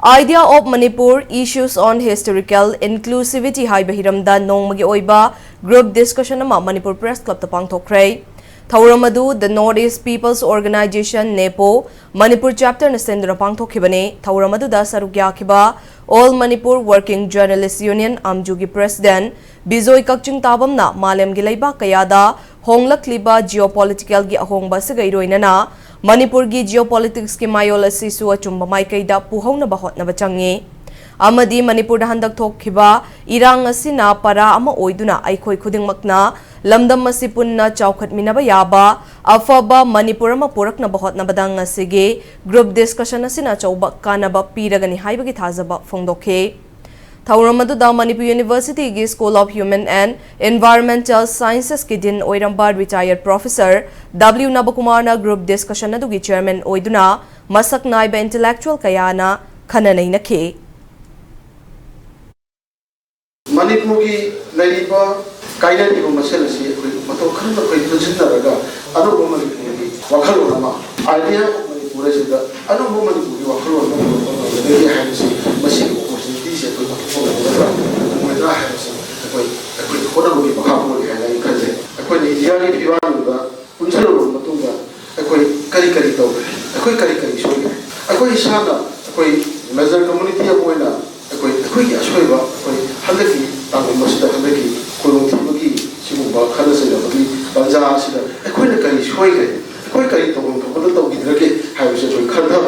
Idea of Manipur issues on historical inclusivity hai bahiramda nongmagi oiba group discussion ama Manipur Press Club ta pangthokre. Thauramadu the Northeast People's Organization NEPO Manipur chapter na sendra pangthokhibane. Thauramadu da sarugya khiba All Manipur Working Journalists Union Amjugi President Bijoy Kakching tabamna malem gi leiba kayada honglakliba geopolitical gi ahongba sigairoinana Manipur gi geopolitics ki mayol asi su achumba maikaida puhongna bahot na bachangi amadi Manipur da handak thokhiba irang asina para ama oiduna aikhoi khudingmakna lamdam asi punna chaukhatminaba yaba afaba Manipur ama purakna bahot na badang asige group discussion asina chauba kanaba piragani haibagi thazaba phongdokhe Thauramadu da Manipur University gi School of Human and Environmental Sciences ki din oiramba retired professor W Nabakumar na group discussion na dugi chairman oiduna masak naiba intellectual kayana khananai nakhe Manipur ki laiba kaida ni masala si mato khanna koi tunjinna raga anu Manipur ki wakhalona ma idea Manipur se da anu Manipur ki wakhalona ne hansi masi opportunity se koi moira hansi koi khona lo ki bakha ki hanai khaje koi ni idea ni piwan da punjalo matunga koi kari to kari so koi sana koi major community apoina koi ya soiba koi halaki tang masida halaki kolong thibagi simba khana se da bagi banja sida koi na kari soi koi kari to ko to gi drake ha se koi khanda